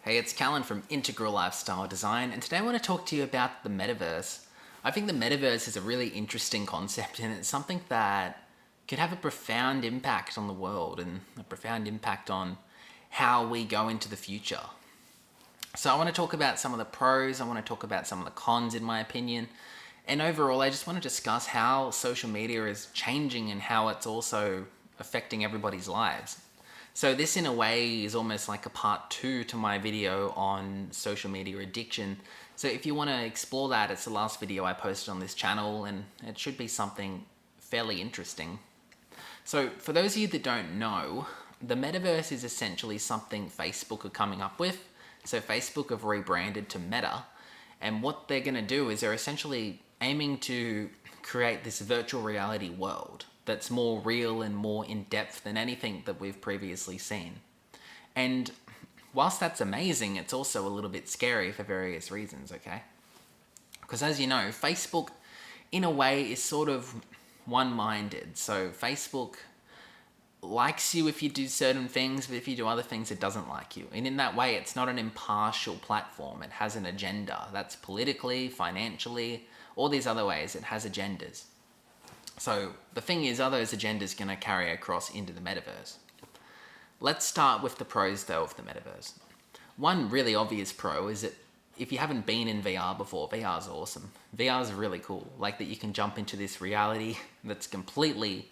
Hey, it's Callan from Integral Lifestyle Design, and today I want to talk to you about the metaverse. I think the metaverse is a really interesting concept, and it's something that could have a profound impact on the world and a profound impact on how we go into the future. So, I want to talk about some of the pros, I want to talk about some of the cons, in my opinion, and overall, I just want to discuss how social media is changing and how it's also affecting everybody's lives. So this in a way is almost like a part 2 to my video on social media addiction. So if you want to explore that, it's the last video I posted on this channel and it should be something fairly interesting. So for those of you that don't know, the metaverse is essentially something Facebook are coming up with. So Facebook have rebranded to Meta, and what they're going to do is they're essentially aiming to create this virtual reality world that's more real and more in-depth than anything that we've previously seen. And whilst that's amazing, it's also a little bit scary for various reasons, okay? Because as you know, Facebook, in a way, is sort of one-minded. So Facebook likes you if you do certain things, but if you do other things, it doesn't like you. And in that way, it's not an impartial platform. It has an agenda. That's politically, financially, all these other ways. It has agendas. So the thing is, are those agendas going to carry across into the metaverse? Let's start with the pros, though, of the metaverse. One really obvious pro is that if you haven't been in VR before, VR is awesome. VR is really cool. Like that you can jump into this reality that's completely,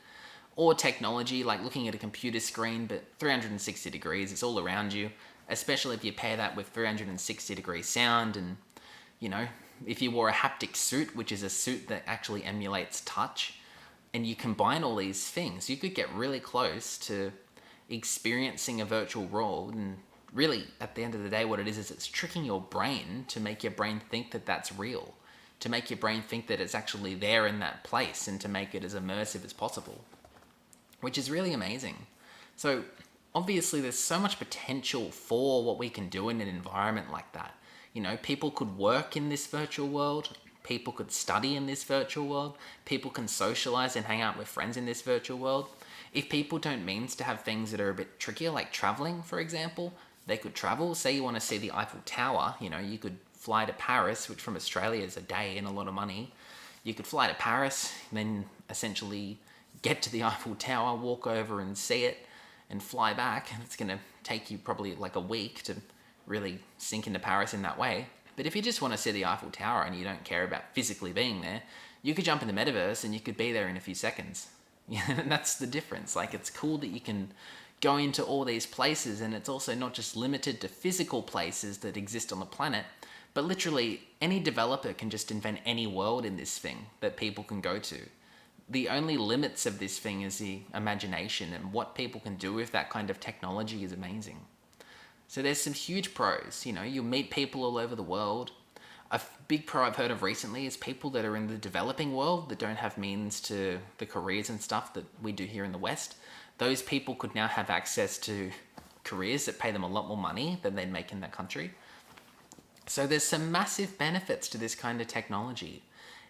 or technology, like looking at a computer screen, but 360 degrees, it's all around you, especially if you pair that with 360 degree sound and, you know, if you wore a haptic suit, which is a suit that actually emulates touch, and you combine all these things, you could get really close to experiencing a virtual world. And really, at the end of the day, what it is it's tricking your brain to make your brain think that that's real, to make your brain think that it's actually there in that place, and to make it as immersive as possible, which is really amazing. So obviously, there's so much potential for what we can do in an environment like that. You know, people could work in this virtual world. People could study in this virtual world. People can socialize and hang out with friends in this virtual world. If people don't means to have things that are a bit trickier, like traveling, for example, they could travel. Say you want to see the Eiffel Tower, you know, you could fly to Paris, which from Australia is a day and a lot of money. You could fly to Paris, then essentially get to the Eiffel Tower, walk over and see it, and fly back. It's going to take you probably like a week to really sink into Paris in that way. But if you just want to see the Eiffel Tower and you don't care about physically being there, you could jump in the metaverse and you could be there in a few seconds. And that's the difference. Like, it's cool that you can go into all these places, and it's also not just limited to physical places that exist on the planet, but literally any developer can just invent any world in this thing that people can go to. The only limits of this thing is the imagination, and what people can do with that kind of technology is amazing. So there's some huge pros. You know, you'll meet people all over the world. A big pro I've heard of recently is people that are in the developing world that don't have means to the careers and stuff that we do here in the West. Those people could now have access to careers that pay them a lot more money than they'd make in that country. So there's some massive benefits to this kind of technology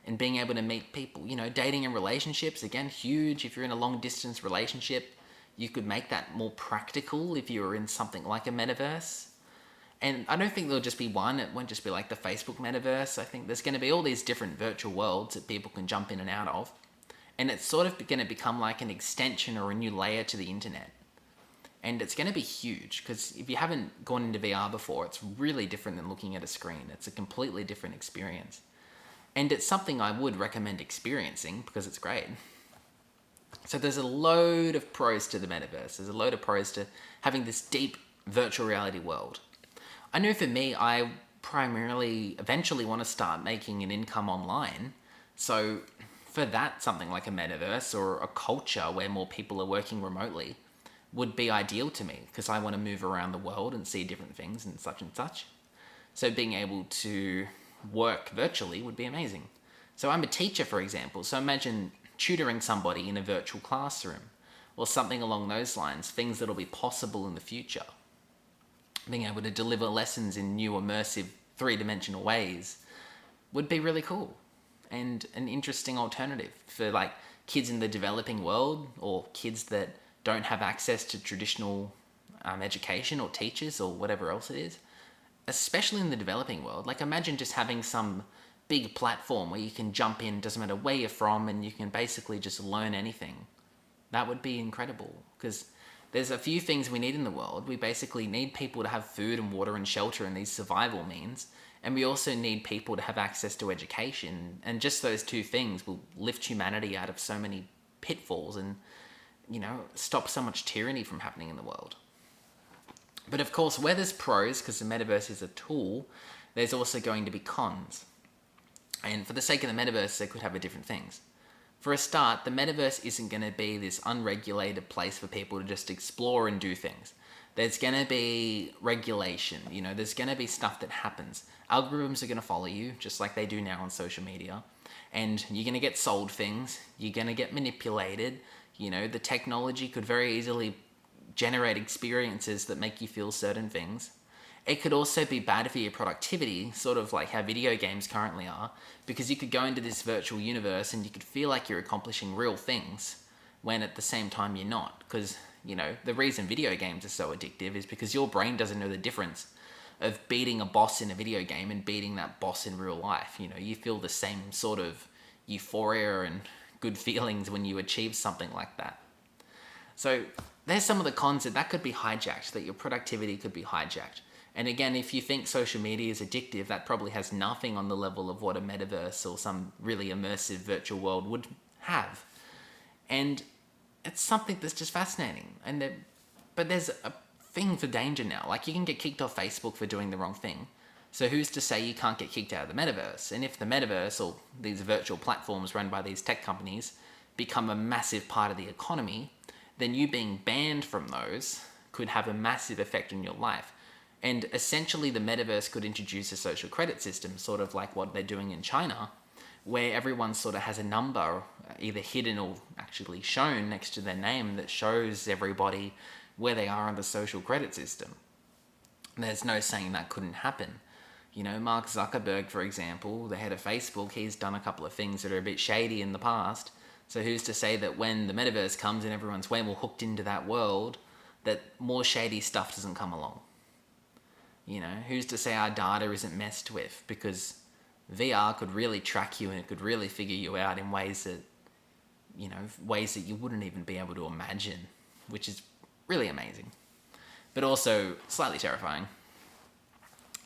and being able to meet people. You know, dating and relationships, again, huge. If you're in a long distance relationship, you could make that more practical if you were in something like a metaverse. And I don't think there'll just be one. It won't just be like the Facebook metaverse. I think there's going to be all these different virtual worlds that people can jump in and out of. And it's sort of going to become like an extension or a new layer to the internet. And it's going to be huge, because if you haven't gone into VR before, it's really different than looking at a screen. It's a completely different experience. And it's something I would recommend experiencing because it's great. So there's a load of pros to the metaverse. There's a load of pros to having this deep virtual reality world. I know for me, I primarily eventually want to start making an income online. So for that, something like a metaverse or a culture where more people are working remotely would be ideal to me, because I want to move around the world and see different things and such and such. So being able to work virtually would be amazing. So I'm a teacher, for example. So imagine tutoring somebody in a virtual classroom or something along those lines, things that'll be possible in the future. Being able to deliver lessons in new immersive three-dimensional ways would be really cool and an interesting alternative for like kids in the developing world or kids that don't have access to traditional education or teachers or whatever else it is. especially in the developing world. Like imagine just having some big platform where you can jump in, doesn't matter where you're from, and you can basically just learn anything. That would be incredible because there's a few things we need in the world. We basically need people to have food and water and shelter and these survival means. And we also need people to have access to education. And just those two things will lift humanity out of so many pitfalls and, stop so much tyranny from happening in the world. But of course, where there's pros, because the metaverse is a tool, there's also going to be cons. And for the sake of the metaverse, they could have different things. For a start, the metaverse isn't going to be this unregulated place for people to just explore and do things. There's going to be regulation, there's going to be stuff that happens. Algorithms are going to follow you, just like they do now on social media. And you're going to get sold things, you're going to get manipulated. The technology could very easily generate experiences that make you feel certain things. It could also be bad for your productivity, sort of like how video games currently are, because you could go into this virtual universe and you could feel like you're accomplishing real things when at the same time you're not. Because, the reason video games are so addictive is because your brain doesn't know the difference of beating a boss in a video game and beating that boss in real life. You feel the same sort of euphoria and good feelings when you achieve something like that. So there's some of the cons that could be hijacked, that your productivity could be hijacked. And again, if you think social media is addictive, that probably has nothing on the level of what a metaverse or some really immersive virtual world would have. And it's something that's just fascinating. But there's a thing for danger now. Like you can get kicked off Facebook for doing the wrong thing. So who's to say you can't get kicked out of the metaverse? And if the metaverse or these virtual platforms run by these tech companies become a massive part of the economy, then you being banned from those could have a massive effect on your life. And essentially the metaverse could introduce a social credit system, sort of like what they're doing in China, where everyone sort of has a number, either hidden or actually shown next to their name, that shows everybody where they are on the social credit system. There's no saying that couldn't happen. Mark Zuckerberg, for example, the head of Facebook, he's done a couple of things that are a bit shady in the past. So who's to say that when the metaverse comes and everyone's way more hooked into that world, that more shady stuff doesn't come along? Who's to say our data isn't messed with? Because VR could really track you and it could really figure you out in ways that, ways that you wouldn't even be able to imagine, which is really amazing, but also slightly terrifying.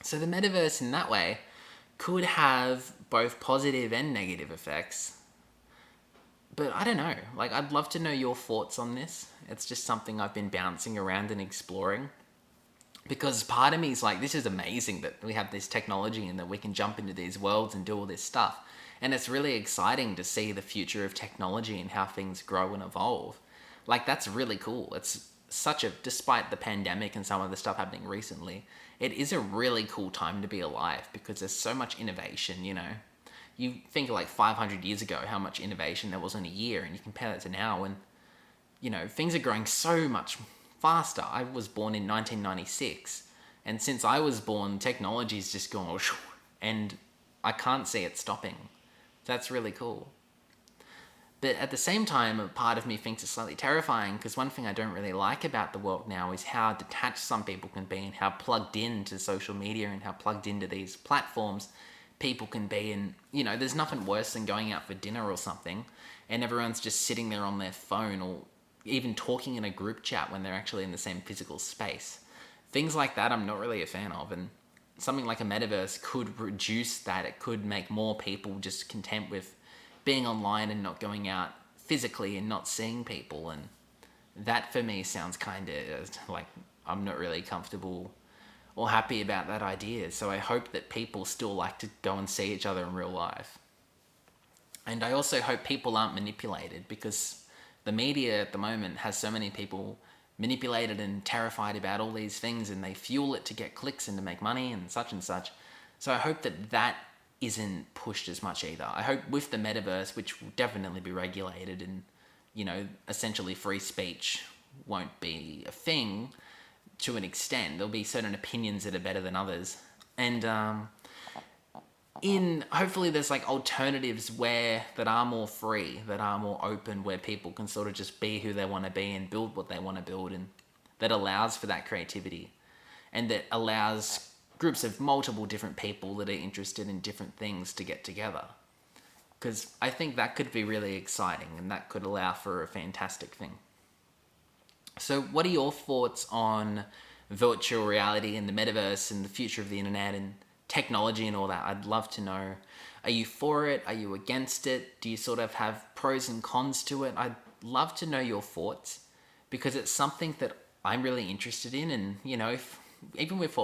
So the metaverse in that way could have both positive and negative effects. But I don't know, I'd love to know your thoughts on this. It's just something I've been bouncing around and exploring. Because part of me is like, this is amazing that we have this technology and that we can jump into these worlds and do all this stuff. And it's really exciting to see the future of technology and how things grow and evolve. That's really cool. It's despite the pandemic and some of the stuff happening recently, it is a really cool time to be alive because there's so much innovation, You think 500 years ago how much innovation there was in a year, and you compare that to now and, things are growing so much faster. I was born in 1996, and since I was born, technology's just gone, and I can't see it stopping. That's really cool. But at the same time, a part of me thinks it's slightly terrifying because one thing I don't really like about the world now is how detached some people can be and how plugged into social media and how plugged into these platforms people can be. And, there's nothing worse than going out for dinner or something and everyone's just sitting there on their phone or even talking in a group chat when they're actually in the same physical space. Things like that I'm not really a fan of, and something like a metaverse could reduce that. It could make more people just content with being online and not going out physically and not seeing people. And that for me sounds kind of like I'm not really comfortable or happy about that idea. So I hope that people still like to go and see each other in real life. And I also hope people aren't manipulated, because the media at the moment has so many people manipulated and terrified about all these things, and they fuel it to get clicks and to make money and such and such. So I hope that isn't pushed as much either. I hope with the metaverse, which will definitely be regulated and, essentially free speech won't be a thing to an extent. There'll be certain opinions that are better than others. And hopefully there's alternatives that are more free, that are more open, where people can sort of just be who they want to be and build what they want to build, and that allows for that creativity and that allows groups of multiple different people that are interested in different things to get together. Because I think that could be really exciting and that could allow for a fantastic thing. So, what are your thoughts on virtual reality and the metaverse and the future of the internet and technology and all that? I'd love to know. Are you for it? Are you against it? Do you sort of have pros and cons to it? I'd love to know your thoughts because it's something that I'm really interested in. And, even with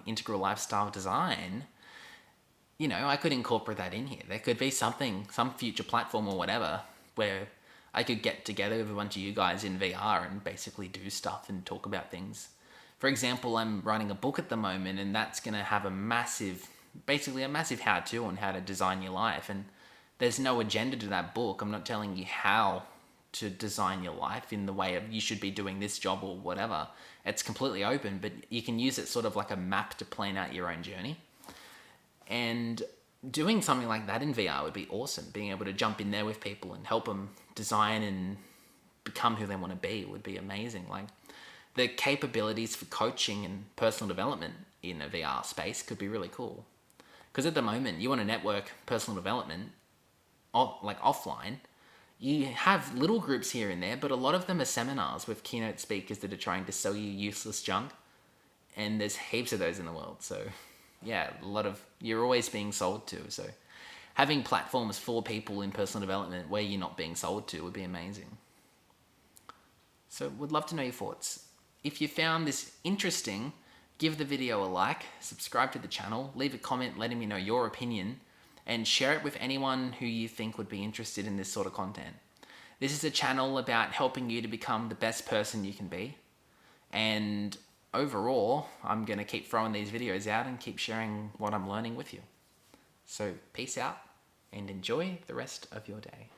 integral lifestyle design, I could incorporate that in here. There could be something, some future platform or whatever, where I could get together with a bunch of you guys in VR and basically do stuff and talk about things. For example, I'm writing a book at the moment, and that's going to have basically a massive how-to on how to design your life. And there's no agenda to that book. I'm not telling you how to design your life in the way of you should be doing this job or whatever. It's completely open, but you can use it sort of like a map to plan out your own journey. And doing something like that in VR would be awesome. Being able to jump in there with people and help them design and become who they want to be would be amazing. Like the capabilities for coaching and personal development in a VR space could be really cool. Because at the moment, you want to network personal development, like offline. You have little groups here and there, but a lot of them are seminars with keynote speakers that are trying to sell you useless junk. And there's heaps of those in the world. So yeah, you're always being sold to. So having platforms for people in personal development where you're not being sold to would be amazing. So would love to know your thoughts. If you found this interesting, give the video a like, subscribe to the channel, leave a comment letting me know your opinion, and share it with anyone who you think would be interested in this sort of content. This is a channel about helping you to become the best person you can be. And overall, I'm going to keep throwing these videos out and keep sharing what I'm learning with you. So peace out and enjoy the rest of your day.